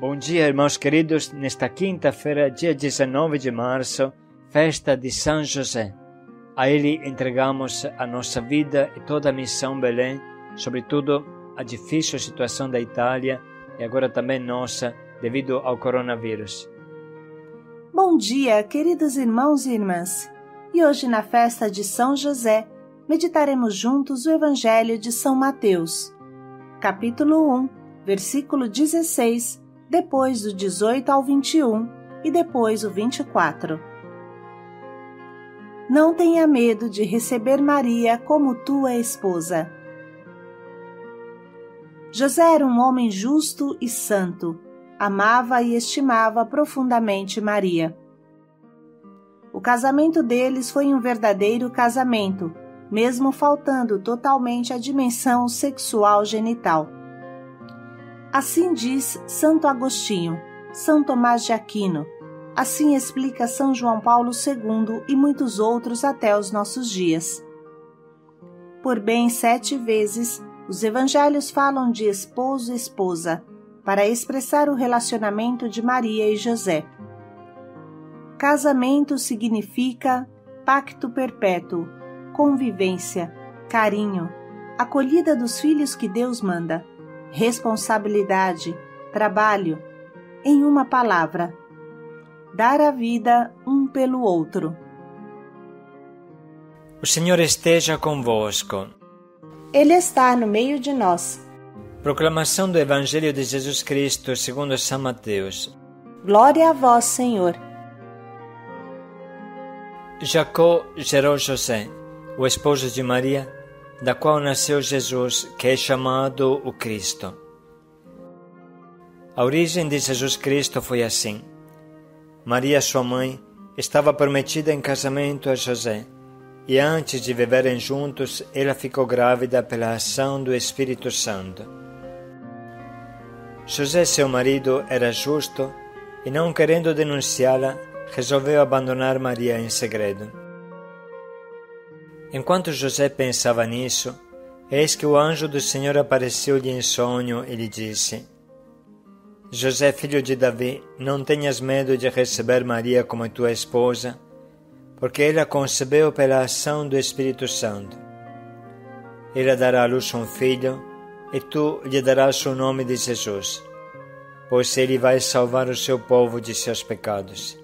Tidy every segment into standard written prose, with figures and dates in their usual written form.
Bom dia, irmãos queridos. Nesta quinta-feira, dia 19 de março, festa de São José. A ele entregamos a nossa vida e toda a missão Belém, sobretudo a difícil situação da Itália e agora também nossa, devido ao coronavírus. Bom dia, queridos irmãos e irmãs. E hoje, na festa de São José, meditaremos juntos o Evangelho de São Mateus, capítulo 1, versículo 16, depois do 18 ao 21 e depois o 24. Não tenha medo de receber Maria como tua esposa. José era um homem justo e santo, amava e estimava profundamente Maria. O casamento deles foi um verdadeiro casamento, mesmo faltando totalmente a dimensão sexual genital. Assim diz Santo Agostinho, São Tomás de Aquino, assim explica São João Paulo II e muitos outros até os nossos dias. Por bem 7 vezes, os evangelhos falam de esposo e esposa, para expressar o relacionamento de Maria e José. Casamento significa pacto perpétuo, convivência, carinho, acolhida dos filhos que Deus manda, responsabilidade, trabalho, em uma palavra, dar a vida um pelo outro. O Senhor esteja convosco. Ele está no meio de nós. Proclamação do Evangelho de Jesus Cristo segundo São Mateus. Glória a vós, Senhor. Jacó gerou José, o esposo de Maria, da qual nasceu Jesus, que é chamado o Cristo. A origem de Jesus Cristo foi assim. Maria, sua mãe, estava prometida em casamento a José, e antes de viverem juntos, ela ficou grávida pela ação do Espírito Santo. José, seu marido, era justo e, não querendo denunciá-la, resolveu abandonar Maria em segredo. Enquanto José pensava nisso, eis que o anjo do Senhor apareceu-lhe em sonho e lhe disse: José, filho de Davi, não tenhas medo de receber Maria como tua esposa, porque ela concebeu pela ação do Espírito Santo. Ela dará à luz um filho, e tu lhe darás o nome de Jesus, pois ele vai salvar o seu povo de seus pecados.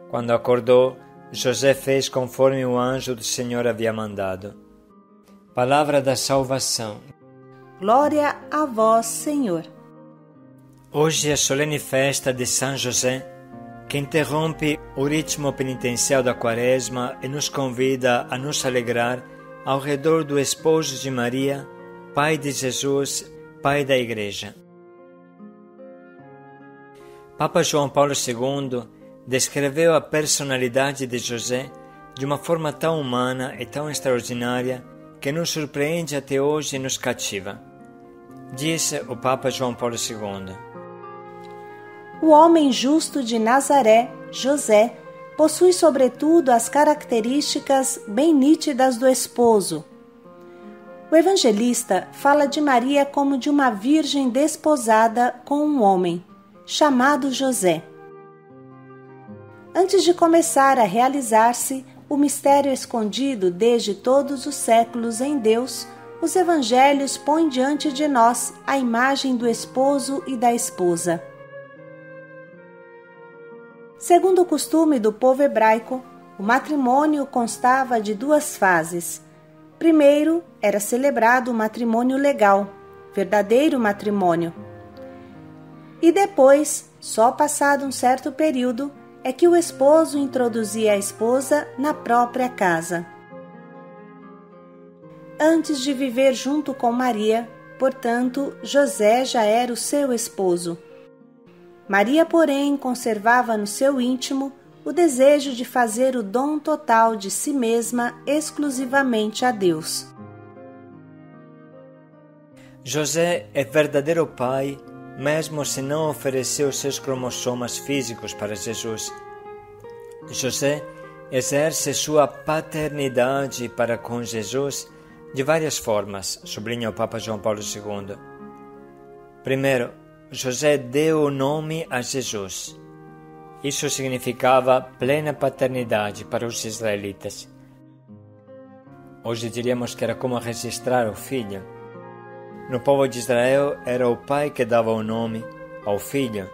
Quando acordou, José fez conforme o anjo do Senhor havia mandado. Palavra da salvação. Glória a vós, Senhor. Hoje é a solene festa de São José, que interrompe o ritmo penitencial da Quaresma e nos convida a nos alegrar ao redor do esposo de Maria, Pai de Jesus, Pai da Igreja. Papa João Paulo II descreveu a personalidade de José de uma forma tão humana e tão extraordinária que nos surpreende até hoje e nos cativa. Diz o Papa João Paulo II: O homem justo de Nazaré, José, possui sobretudo as características bem nítidas do esposo. O evangelista fala de Maria como de uma virgem desposada com um homem, chamado José. Antes de começar a realizar-se o mistério escondido desde todos os séculos em Deus, os evangelhos põem diante de nós a imagem do esposo e da esposa. Segundo o costume do povo hebraico, o matrimônio constava de 2 fases. Primeiro, era celebrado o matrimônio legal, verdadeiro matrimônio. E depois, só passado um certo período, é que o esposo introduzia a esposa na própria casa. Antes de viver junto com Maria, portanto, José já era o seu esposo. Maria, porém, conservava no seu íntimo o desejo de fazer o dom total de si mesma exclusivamente a Deus. José é verdadeiro pai, mesmo se não ofereceu seus cromossomas físicos para Jesus. José exerce sua paternidade para com Jesus de várias formas, sublinha o Papa João Paulo II. Primeiro, José deu o nome a Jesus. Isso significava plena paternidade para os israelitas. Hoje diríamos que era como registrar o filho. No povo de Israel era o pai que dava o nome ao filho,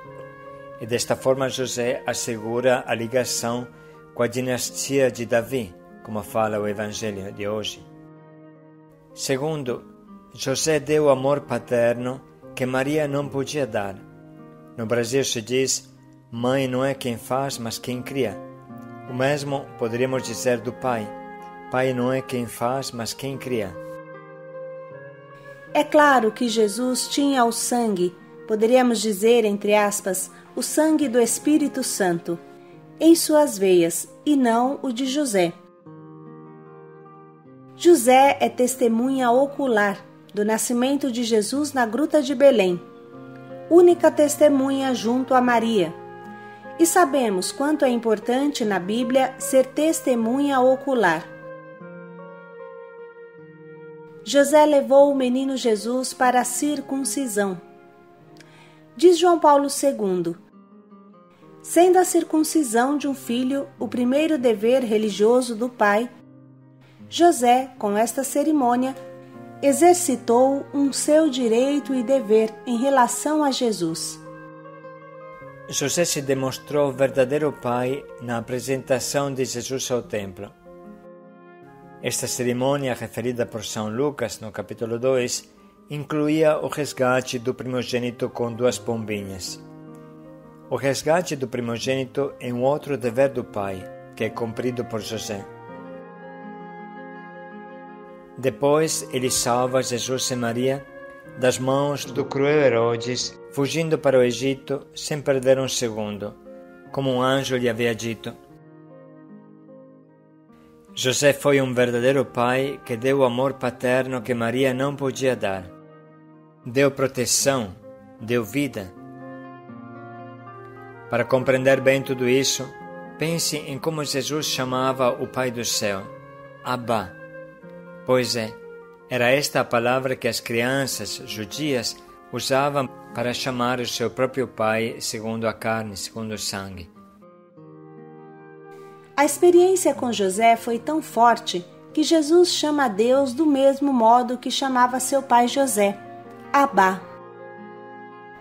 e desta forma José assegura a ligação com a dinastia de Davi, como fala o Evangelho de hoje. Segundo, José deu o amor paterno que Maria não podia dar. No Brasil se diz: mãe não é quem faz, mas quem cria. O mesmo poderíamos dizer do pai. Pai não é quem faz, mas quem cria. É claro que Jesus tinha o sangue, poderíamos dizer, entre aspas, o sangue do Espírito Santo, em suas veias, e não o de José. José é testemunha ocular do nascimento de Jesus na Gruta de Belém, única testemunha junto a Maria. E sabemos quanto é importante na Bíblia ser testemunha ocular. José levou o menino Jesus para a circuncisão. Diz João Paulo II: sendo a circuncisão de um filho o primeiro dever religioso do pai, José, com esta cerimônia, exercitou um seu direito e dever em relação a Jesus. José se demonstrou verdadeiro pai na apresentação de Jesus ao templo. Esta cerimônia, referida por São Lucas no capítulo 2, incluía o resgate do primogênito com 2 pombinhas. O resgate do primogênito é um outro dever do pai, que é cumprido por José. Depois, ele salva Jesus e Maria das mãos do cruel Herodes, fugindo para o Egito sem perder um segundo, como um anjo lhe havia dito. José foi um verdadeiro pai que deu o amor paterno que Maria não podia dar. Deu proteção, deu vida. Para compreender bem tudo isso, pense em como Jesus chamava o Pai do céu, Abba. Pois é, era esta a palavra que as crianças judias usavam para chamar o seu próprio pai segundo a carne, segundo o sangue. A experiência com José foi tão forte que Jesus chama a Deus do mesmo modo que chamava seu pai José, Abba.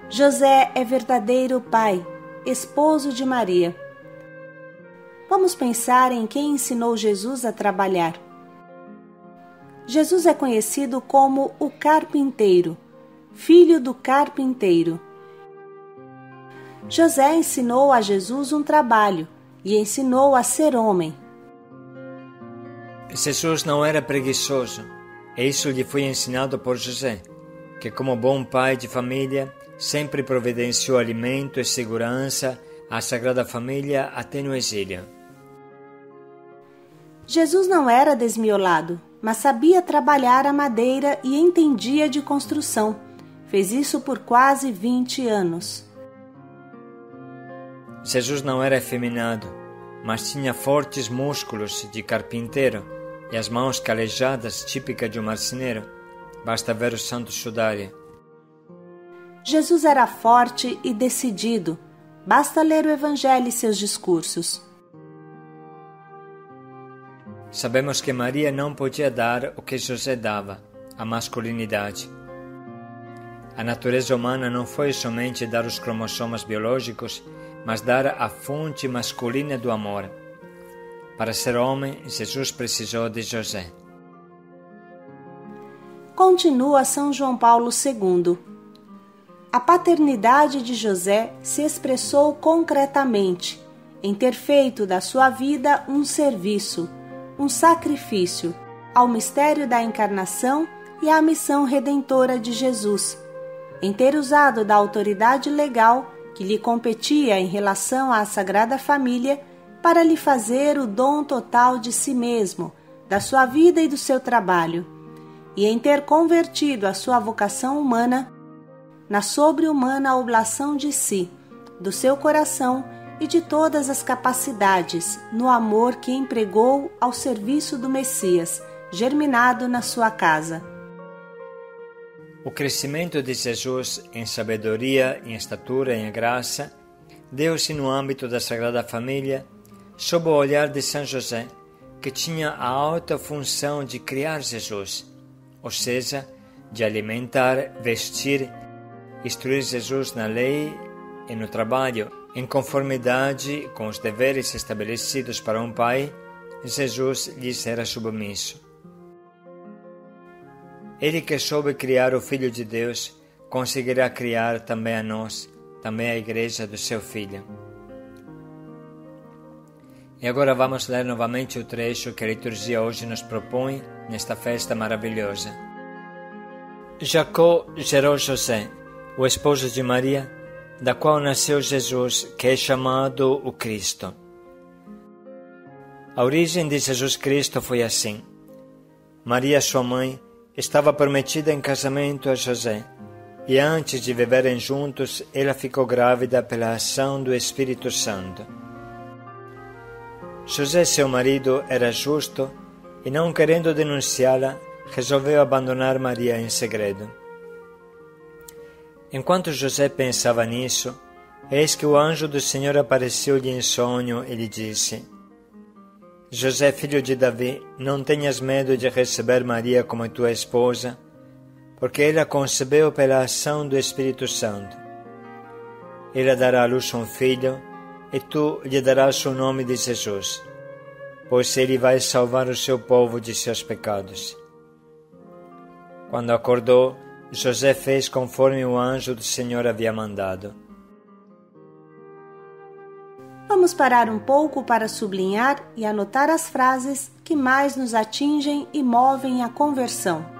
José é verdadeiro pai, esposo de Maria. Vamos pensar em quem ensinou Jesus a trabalhar. Jesus é conhecido como o carpinteiro, filho do carpinteiro. José ensinou a Jesus um trabalho e ensinou a ser homem. Jesus não era preguiçoso, e isso lhe foi ensinado por José, que como bom pai de família, sempre providenciou alimento e segurança à Sagrada Família até no exílio. Jesus não era desmiolado, mas sabia trabalhar a madeira e entendia de construção. Fez isso por quase 20 anos. Jesus não era efeminado, mas tinha fortes músculos de carpinteiro e as mãos calejadas típicas de um marceneiro. Basta ver o Santo Sudário. Jesus era forte e decidido. Basta ler o Evangelho e seus discursos. Sabemos que Maria não podia dar o que José dava, a masculinidade. A natureza humana não foi somente dar os cromossomas biológicos, mas dar a fonte masculina do amor. Para ser homem, Jesus precisou de José. Continua São João Paulo II. A paternidade de José se expressou concretamente em ter feito da sua vida um serviço, um sacrifício ao mistério da encarnação e à missão redentora de Jesus, em ter usado da autoridade legal que lhe competia em relação à Sagrada Família para lhe fazer o dom total de si mesmo, da sua vida e do seu trabalho, e em ter convertido a sua vocação humana na sobre-humana oblação de si, do seu coração e de todas as capacidades, no amor que empregou ao serviço do Messias, germinado na sua casa. O crescimento de Jesus em sabedoria, em estatura e em graça deu-se no âmbito da Sagrada Família, sob o olhar de São José, que tinha a alta função de criar Jesus, ou seja, de alimentar, vestir, instruir Jesus na lei e no trabalho. Em conformidade com os deveres estabelecidos para um pai, Jesus lhes era submisso. Ele que soube criar o Filho de Deus, conseguirá criar também a nós, também a Igreja do seu Filho. E agora vamos ler novamente o trecho que a liturgia hoje nos propõe nesta festa maravilhosa. Jacó gerou José, o esposo de Maria, da qual nasceu Jesus, que é chamado o Cristo. A origem de Jesus Cristo foi assim. Maria, sua mãe, estava prometida em casamento a José, e antes de viverem juntos, ela ficou grávida pela ação do Espírito Santo. José, seu marido, era justo e, não querendo denunciá-la, resolveu abandonar Maria em segredo. Enquanto José pensava nisso, eis que o anjo do Senhor apareceu-lhe em sonho e lhe disse: José, filho de Davi, não tenhas medo de receber Maria como tua esposa, porque ela concebeu pela ação do Espírito Santo. Ela dará à luz um filho, e tu lhe darás o nome de Jesus, pois ele vai salvar o seu povo de seus pecados. Quando acordou, José fez conforme o anjo do Senhor havia mandado. Vamos parar um pouco para sublinhar e anotar as frases que mais nos atingem e movem a conversão.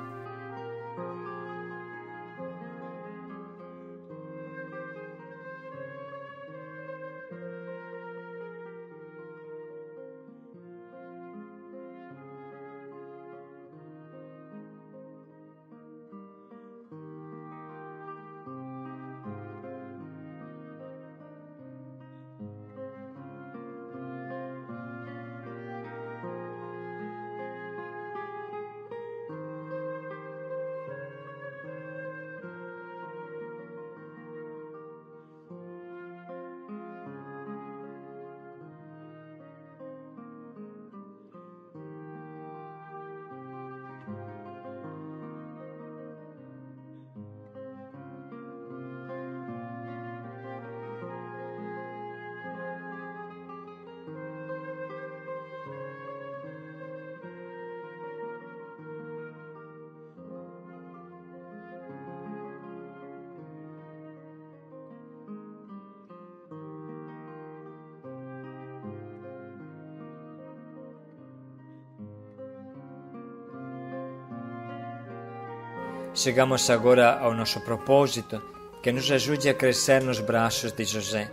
Chegamos agora ao nosso propósito, que nos ajude a crescer nos braços de José,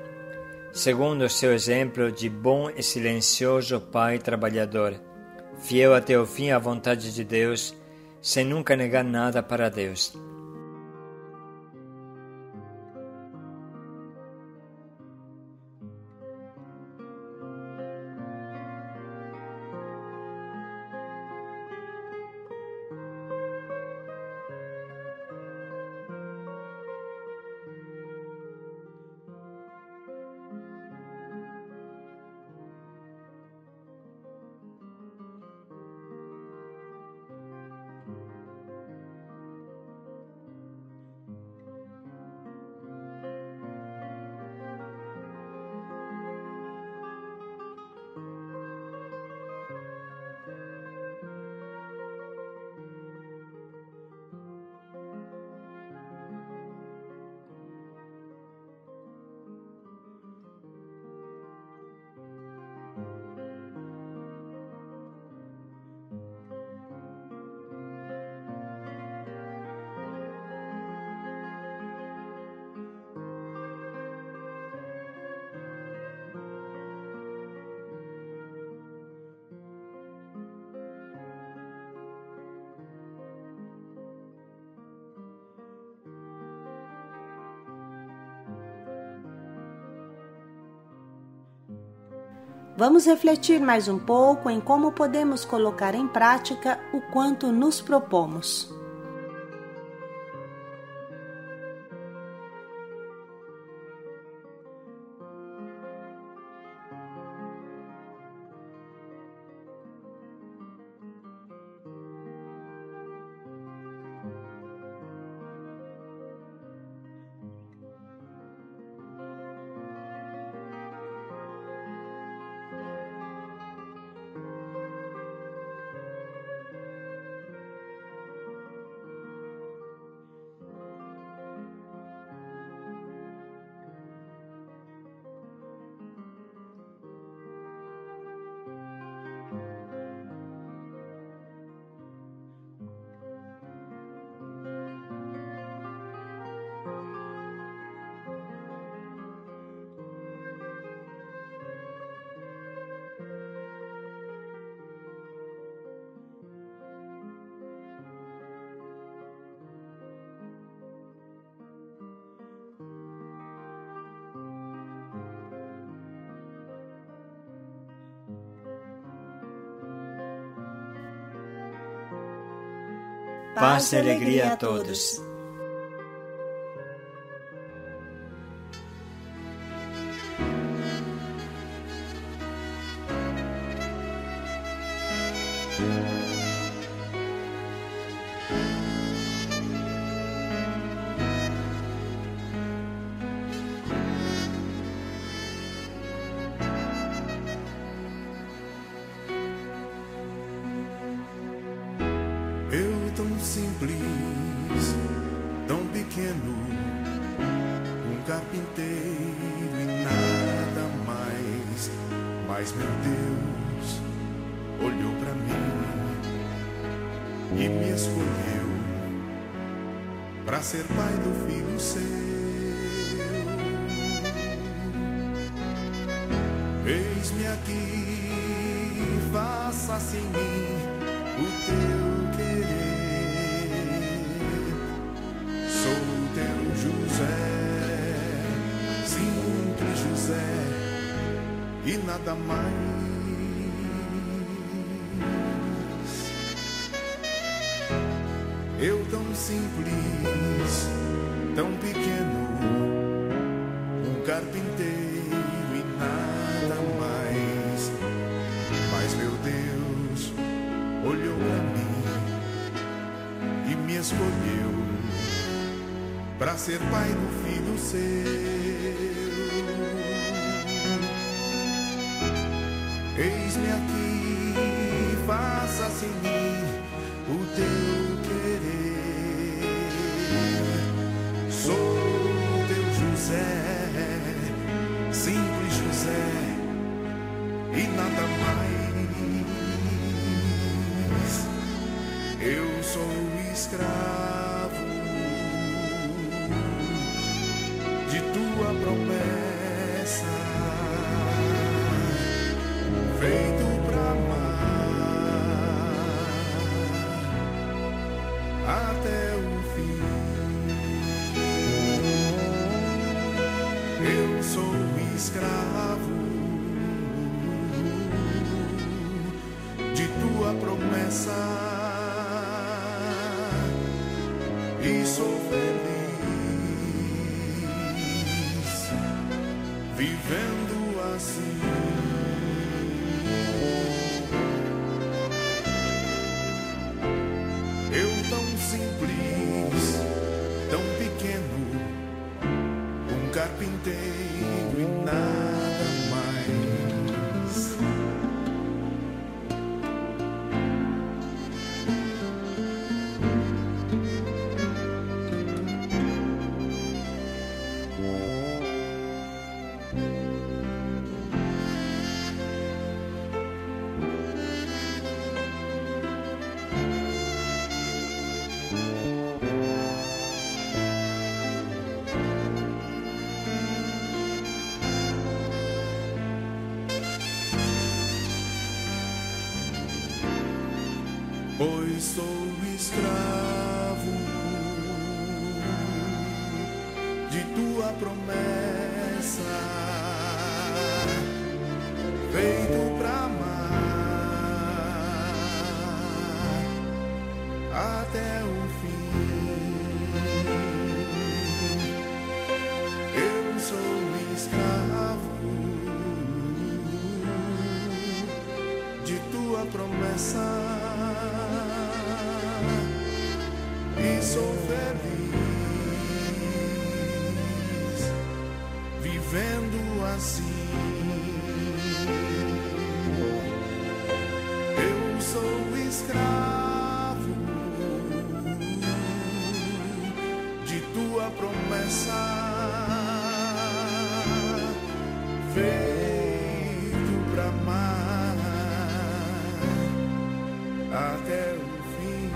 segundo o seu exemplo de bom e silencioso pai trabalhador, fiel até o fim à vontade de Deus, sem nunca negar nada para Deus. Vamos refletir mais um pouco em como podemos colocar em prática o quanto nos propomos. Paz e alegria a todos. Eu tão simples, tão pequeno, um carpinteiro e nada mais. Mas meu Deus olhou pra mim e me escolheu pra ser pai do filho seu. Eis-me aqui, faça-se em mim o teu querer. Sou o teu José, simples José, e nada mais. Eu tão simples, tão pequeno, um carpinteiro e nada mais. Mas meu Deus olhou pra mim e me escolheu pra ser pai do filho seu. Eis-me aqui, faça-se em mim o teu querer. Sou teu José, simples José, e nada mais. Eu sou escravo de tua promessa, feito pra amar até o fim. Eu sou escravo de tua promessa e sou feliz vivendo assim. Eu tão simples, tão pequeno, um carpinteiro e nada mais. Pois sou escravo de tua promessa, feito pra amar até o fim. Eu sou escravo de tua promessa e sou feliz vivendo assim. Eu sou escravo de tua promessa, feito pra amar até o fim.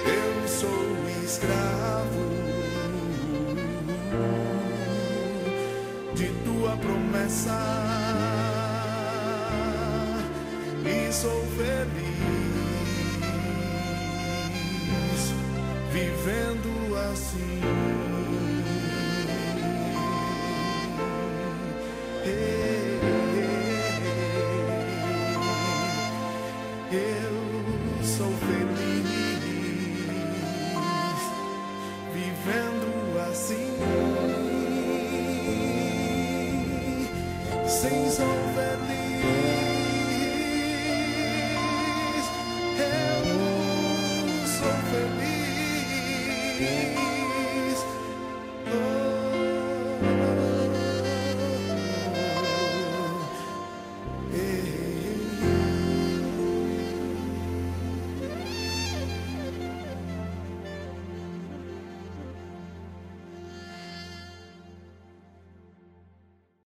Eu sou escravo de tua promessa e sou feliz vivendo assim. Eu sou feliz vivendo assim. Sim, sou feliz. Eu sou feliz.